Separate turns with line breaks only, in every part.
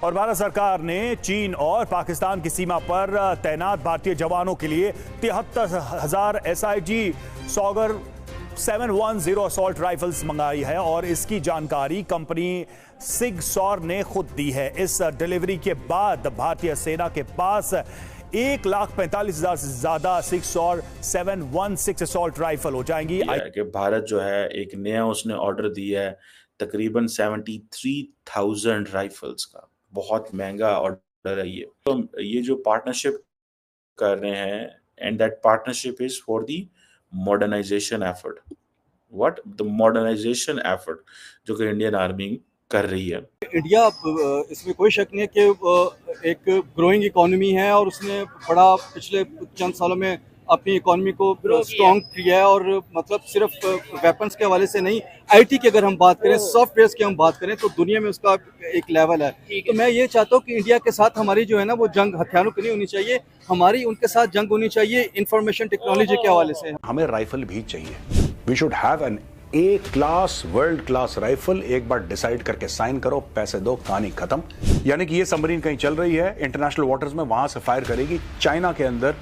और भारत सरकार ने चीन और पाकिस्तान की सीमा पर तैनात भारतीय जवानों के लिए 73,000 SIG सॉगर 710 असॉल्ट राइफल्स मंगाई है और इसकी जानकारी कंपनी सिगसॉर ने खुद दी है। इस डिलीवरी के बाद भारतीय सेना के पास 1,45,000 से ज्यादा सिगसॉर 716 असॉल्ट राइफल हो जाएंगी।
कि भारत जो है एक नया उसने ऑर्डर दिया है तकरीबन 73,000 राइफल्स का। बहुत महंगा ऑर्डर है ये। तो ये जो पार्टनरशिप कर रहे हैं and that partnership is for the modernisation effort. What the modernisation effort जो कि इंडियन आर्मी कर रही है।
इंडिया इसमें कोई शक नहीं है कि एक ग्रोइंग इकोनॉमी है और उसने बड़ा पिछले चंद सालों में अपनी इकोनॉमी को स्ट्रॉन्ग किया है। और मतलब सिर्फ वेपन्स के हवाले से नहीं, आईटी की अगर हम बात करें, सॉफ्टवेयर की हम बात करें तो दुनिया में उसका एक लेवल है। तो मैं ये चाहता हूँ कि इंडिया के साथ हमारी जो है ना वो जंग हथियारों की नहीं होनी चाहिए, हमारी उनके साथ जंग होनी चाहिए इंफॉर्मेशन टेक्नोलॉजी के हवाले से।
हमें राइफल भी चाहिए। We should have an class world class rifle. एक बार डिसाइड करके साइन करो, पैसे दो, कहानी खत्म। यानी कि ये सबमरीन कहीं चल रही है इंटरनेशनल वाटर्स में, वहां से फायर करेगी, चाइना के अंदर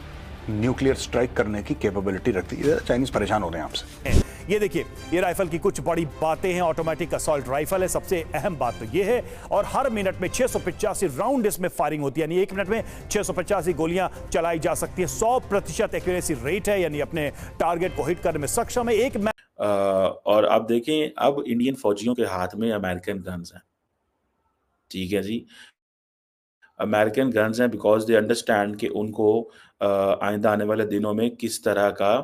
न्यूक्लियर स्ट्राइक करने की कैपेबिलिटी रखती है। चाइनीज परेशान हो रहे हैं आपसे।
ये देखिए, ये राइफल की कुछ बड़ी बातें हैं। ऑटोमेटिक असॉल्ट राइफल है। सबसे अहम बात तो ये है, और हर मिनट में 685 राउंड इसमें फायरिंग होती है, यानी एक मिनट में 685 गोलियां चलाई जा सकती है। 100% एक्यूरेसी रेट है, यानी अपने टारगेट को हिट करने में सक्षम है।
और आप देखें, अब इंडियन फौजियों के हाथ में अमेरिकन गन्स हैं। ठीक है जी, अमेरिकन गन्स हैं बिकॉज दे अंडरस्टैंड कि उनको आइंदा आने वाले दिनों में किस तरह का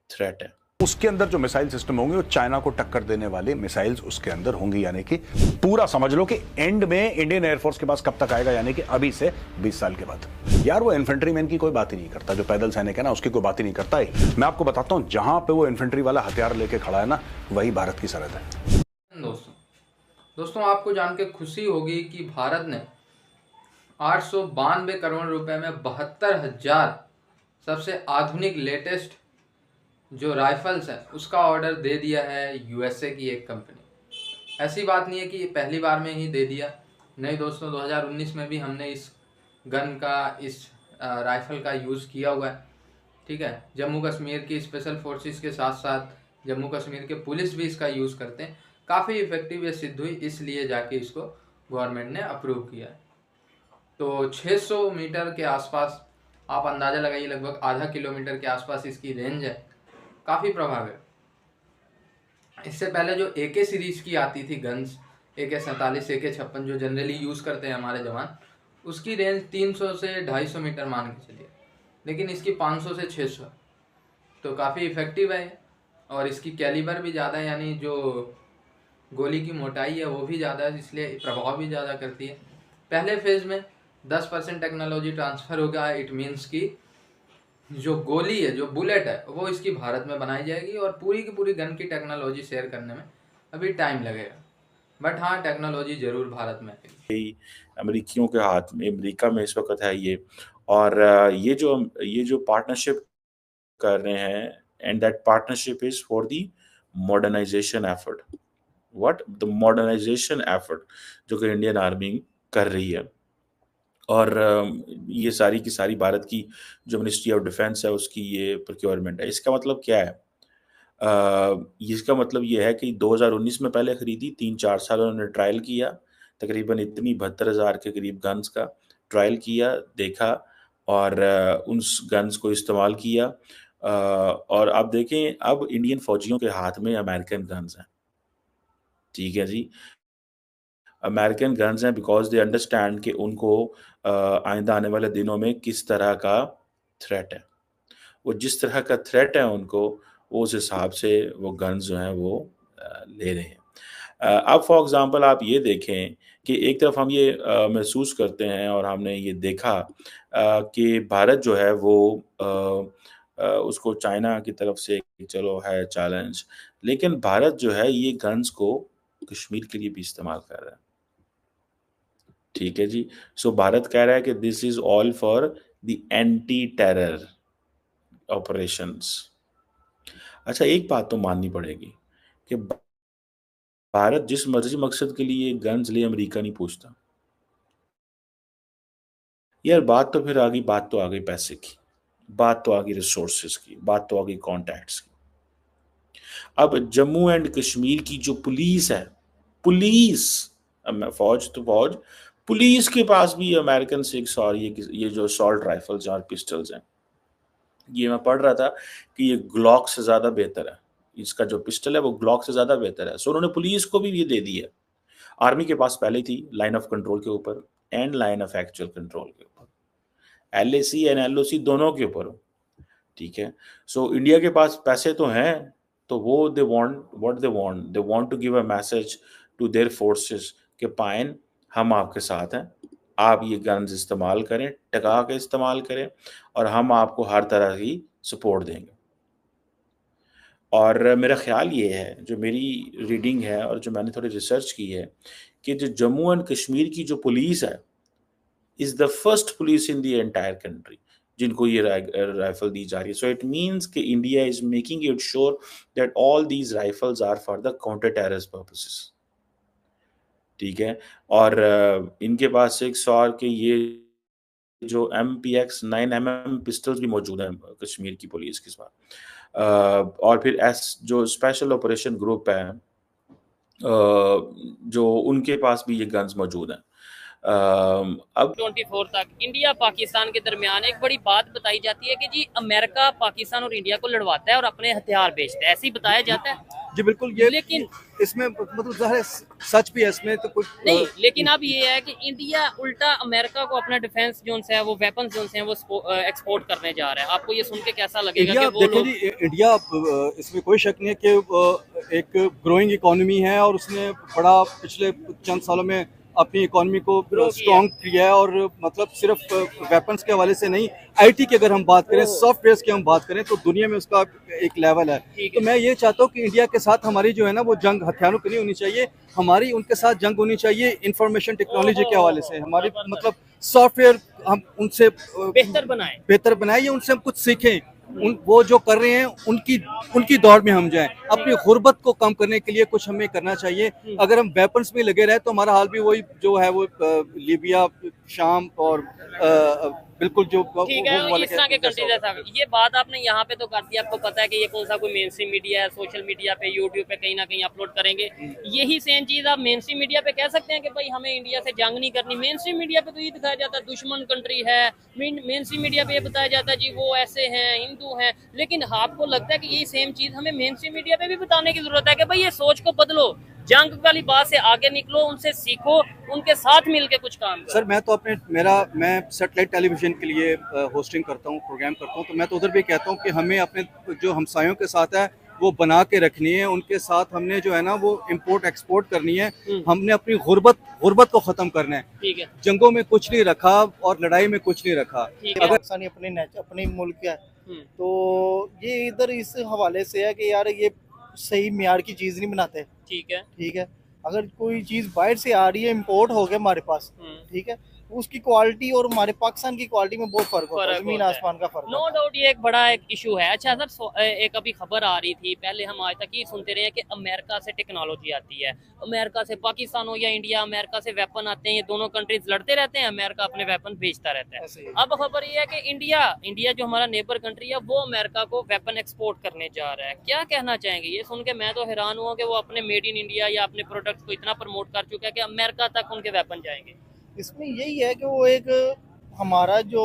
थ्रेट है।
उसके अंदर जो मिसाइल सिस्टम होंगे वो चाइना को टक्कर देने वाले मिसाइल्स उसके अंदर होंगी। यानी कि पूरा समझ लो कि एंड में इंडियन एयरफोर्स के पास कब तक आएगा, यानी कि अभी से 20 साल के बाद। यार वो इन्फेंट्रीमैन की कोई बात ही नहीं करता, जो पैदल सैनिक है ना उसकी कोई बात ही नहीं करता है। मैं आपको बताता हूं, जहां पे वो इन्फेंट्री वाला हथियार लेके खड़ा है ना, वही भारत की सरहद है।
दोस्तों आपको जान के खुशी होगी कि भारत ने 892 करोड़ रुपए में 72,000 सबसे आधुनिक लेटेस्ट जो राइफल्स हैं उसका ऑर्डर दे दिया है यूएसए की एक कंपनी। ऐसी बात नहीं है कि पहली बार में ही दे दिया, नहीं दोस्तों, 2019 में भी हमने इस गन का, इस राइफल का यूज़ किया हुआ है। ठीक है, जम्मू कश्मीर की स्पेशल फोर्सेस के साथ साथ जम्मू कश्मीर के पुलिस भी इसका यूज़ करते हैं। काफ़ी इफ़ेक्टिव ये सिद्ध हुई, इसलिए जाके इसको गवर्नमेंट ने अप्रूव किया है। तो 600 मीटर के आसपास आप अंदाज़ा लगाइए, लगभग आधा किलोमीटर के आसपास इसकी रेंज है। काफ़ी प्रभावी है। इससे पहले जो AK सीरीज़ की आती थी गन्स, AK-47, AK-56 जो जनरली यूज़ करते हैं हमारे जवान, उसकी रेंज 300 से 250 मीटर मान के चलिए, लेकिन इसकी 500 से 600, तो काफ़ी इफ़ेक्टिव है। और इसकी कैलिबर भी ज़्यादा है, यानी जो गोली की मोटाई है वो भी ज़्यादा है, इसलिए प्रभाव भी ज़्यादा करती है। पहले फेज़ में 10% टेक्नोलॉजी ट्रांसफ़र हो गया है। इट मीन्स की जो गोली है, जो बुलेट है, वो इसकी भारत में बनाई जाएगी और पूरी की पूरी गन की टेक्नोलॉजी शेयर करने में अभी टाइम लगेगा, बट हाँ टेक्नोलॉजी जरूर भारत में आएगी।
अमेरिकियों के हाथ में, अमेरिका में इस वक्त है ये। और ये जो पार्टनरशिप कर रहे हैं and that partnership is for the modernisation effort. What the modernisation effort जो कि इंडियन आर्मी कर रही है। और ये सारी की सारी भारत की जो मिनिस्ट्री ऑफ डिफेंस है उसकी ये प्रोक्योरमेंट है। इसका मतलब क्या है? इसका मतलब ये है कि 2019 में पहले खरीदी, 3-4 साल उन्होंने ट्रायल किया, तकरीबन इतनी 72,000 के करीब गन्स का ट्रायल किया, देखा और उस गन्स को इस्तेमाल किया। और आप देखें, अब इंडियन फौजियों के हाथ में अमेरिकन गन्स हैं। ठीक है जी, अमेरिकन गन्स हैं बिकॉज दे अंडरस्टैंड कि उनको आइंदा आने वाले दिनों में किस तरह का थ्रेट है। वो जिस तरह का थ्रेट है उनको, वो उस हिसाब से वो गन्स जो हैं वो ले रहे हैं। अब फॉर एग्ज़ाम्पल आप ये देखें कि एक तरफ हम ये महसूस करते हैं और हमने ये देखा कि भारत जो है वो उसको चाइना की तरफ से चलो है चैलेंज, लेकिन भारत जो है ये गन्स को कश्मीर के लिए भी इस्तेमाल कर रहा है। ठीक है जी, सो भारत कह रहा है कि this is all for the anti terror operations. अच्छा, एक बात तो माननी पड़ेगी कि भारत जिस मर्जी मकसद के लिए गन्स ले, अमेरिका नहीं पूछता। यार बात तो फिर आ गई, बात तो आ गई पैसे की, बात तो आ गई रिसोर्सेज की, बात तो आ गई कॉन्टैक्ट्स की। अब जम्मू एंड कश्मीर की जो पुलिस है, पुलिस, अब मैं फौज तो फौज, पुलिस के पास भी अमेरिकन सिक्स और ये जो असॉल्ट राइफल्स और पिस्टल्स हैं, ये मैं पढ़ रहा था कि ये ग्लॉक से ज़्यादा बेहतर है। इसका जो पिस्टल है वो ग्लॉक से ज़्यादा बेहतर है। सो उन्होंने पुलिस को भी ये दे दी है। आर्मी के पास पहले थी लाइन ऑफ कंट्रोल के ऊपर and line of actual control के ऊपर, एलएसी एंड एलओसी दोनों के ऊपर हो, ठीक है। सो इंडिया के पास पैसे तो हैं, तो वो they want to give a message to their forces कि पाइन हम आपके साथ हैं, आप ये गन्स इस्तेमाल करें, टका के इस्तेमाल करें, और हम आपको हर तरह की सपोर्ट देंगे। और मेरा ख्याल ये है, जो मेरी रीडिंग है और जो मैंने थोड़ी रिसर्च की है, कि जो जम्मू एंड कश्मीर की जो पुलिस है is the first police in the entire country जिनको ये राइफल दी जा रही है। सो इट मीन्स कि India is making it sure that all these rifles are for the counter terrorist purposes, ठीक है। और इनके पास 6 के ये जो MPX 9mm पिस्टल्स भी मौजूद हैं कश्मीर की पुलिस के पास। और फिर जो स्पेशल ऑपरेशन ग्रुप है, जो उनके पास भी ये गन्स मौजूद हैं। अब
24 तक इंडिया पाकिस्तान के दरमियान एक बड़ी बात बताई जाती है कि जी अमेरिका पाकिस्तान और इंडिया को लड़वाता है और अपने हथियार बेचता है, ऐसे ही बताया जाता है।
जी बिल्कुल, ये
लेकिन
इसमें मतलब ज़ाहिर है सच भी है इसमें, तो कुछ
नहीं, लेकिन अब ये है कि इंडिया उल्टा अमेरिका को अपना डिफेंस जोन है वो वेपन जोन है वो एक्सपोर्ट करने जा रहा है। आपको ये सुन के कैसा लगेगा
इंडिया,
कि वो
देखिए जी, इंडिया इसमें कोई शक नहीं है कि एक ग्रोइंग इकोनॉमी है और उसने बड़ा पिछले चंद सालों में अपनी इकोनॉमी को स्ट्रॉन्ग किया है। और मतलब सिर्फ वेपन्स के हवाले से नहीं, आईटी की अगर हम बात करें, सॉफ्टवेयर की हम बात करें, तो दुनिया में उसका एक लेवल है। तो मैं ये चाहता हूँ कि इंडिया के साथ हमारी जो है ना वो जंग हथियारों की नहीं होनी चाहिए, हमारी उनके साथ जंग होनी चाहिए इंफॉर्मेशन टेक्नोलॉजी के हवाले से। हमारी मतलब सॉफ्टवेयर हम उनसे बेहतर बनाए या उनसे हम कुछ सीखें, वो जो कर रहे हैं उनकी दौड़ में हम जाएं। अपनी गुर्बत को कम करने के लिए कुछ हमें करना चाहिए। अगर हम वेपन्स में लगे रहे तो हमारा हाल भी वही जो है वो लीबिया, शाम और बिल्कुल जो
ठीक है इस तरह के कंट्री जैसा। ये बात आपने यहाँ पे तो कर दी, आपको पता है कि ये कौन सा कोई मेन स्ट्रीम मीडिया है, सोशल मीडिया पे यूट्यूब पे कहीं ना कहीं अपलोड करेंगे। यही सेम चीज आप मेन स्ट्रीम मीडिया पे कह सकते हैं कि भाई हमें इंडिया से जंग नहीं करनी। मेन स्ट्रीम मीडिया पे तो ये दिखाया जाता है दुश्मन कंट्री है, मेन स्ट्रीम मीडिया पे ये बताया जाता है जी वो ऐसे हैं, हिंदू हैं। लेकिन आपको लगता है कि यही सेम चीज हमें मेन स्ट्रीम मीडिया पे भी बताने की जरूरत है कि भाई ये सोच को बदलो, जंग वाली बात से आगे निकलो, उनसे सीखो, उनके साथ मिलके कुछ काम करो।
सर मैं तो मैं सैटेलाइट टेलीविजन के लिए होस्टिंग करता हूँ, प्रोग्राम करता हूँ, तो मैं तो उधर भी कहता हूँ कि हमें अपने जो हमसायों के साथ है वो बना के रखनी है। उनके साथ हमने जो है ना वो इंपोर्ट एक्सपोर्ट करनी है। हमने अपनी गुर्बत को खत्म करना है।
ठीक है,
जंगों में कुछ नहीं रखा और लड़ाई में कुछ नहीं रखा।
अगर
अपने मुल्क है तो ये इधर इस हवाले से है कि यार ये सही मियार की चीज नहीं बनाते।
ठीक है,
अगर कोई चीज बाहर से आ रही है, इम्पोर्ट हो गया हमारे पास, ठीक है, उसकी क्वालिटी और हमारे पाकिस्तान की क्वालिटी में बहुत फर्क होता है, जमीन आसमान का फर्क।
नो डाउट ये एक बड़ा एक इशू है। अच्छा सर, एक अभी खबर आ रही थी, पहले हम आज तक ये सुनते रहे कि अमेरिका से टेक्नोलॉजी आती है, अमेरिका से पाकिस्तान हो या इंडिया, अमेरिका से वेपन आते हैं, ये दोनों कंट्रीज लड़ते रहते हैं, अमेरिका अपने वेपन भेजता रहता है। अब खबर ये है कि इंडिया जो हमारा नेबर कंट्री है वो अमेरिका को वेपन एक्सपोर्ट करने जा रहा है। क्या कहना चाहेंगे? ये सुन के मैं तो हैरान हुआ कि वो अपने मेड इन इंडिया या अपने प्रोडक्ट को इतना प्रमोट कर चुका है कि अमेरिका तक उनके वेपन जाएंगे।
इसमें यही है कि वो एक हमारा जो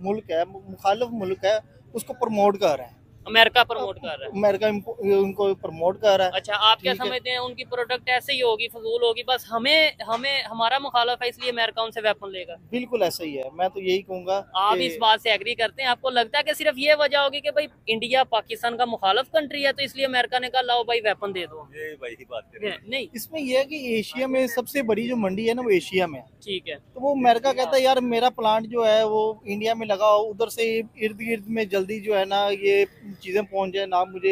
मुल्क है, मुखालिफ मुल्क है, उसको प्रमोट कर रहे हैं।
अमेरिका प्रमोट कर रहा है,
अमेरिका उनको प्रमोट कर रहा है।
अच्छा, आप क्या समझते हैं उनकी प्रोडक्ट ऐसे ही होगी, फजूल होगी, बस हमें हमारा मुखालफ है इसलिए अमेरिका उनसे वेपन लेगा?
बिल्कुल ऐसा ही है, मैं तो यही कहूंगा।
आप इस बात से एग्री करते हैं? आपको लगता है कि सिर्फ ये वजह होगी कि भाई इंडिया पाकिस्तान का मुखालफ कंट्री है तो इसलिए अमेरिका ने कहा लाओ भाई वेपन दे दो?
ये वही बात है।
नहीं,
इसमें यह है कि एशिया में सबसे बड़ी जो मंडी है ना वो एशिया में है।
ठीक है,
तो वो अमेरिका कहता है यार मेरा प्लांट जो है वो इंडिया में लगाओ, उधर से इर्द गिर्द में जल्दी जो है ना ये चीजें पहुंच जाए ना, मुझे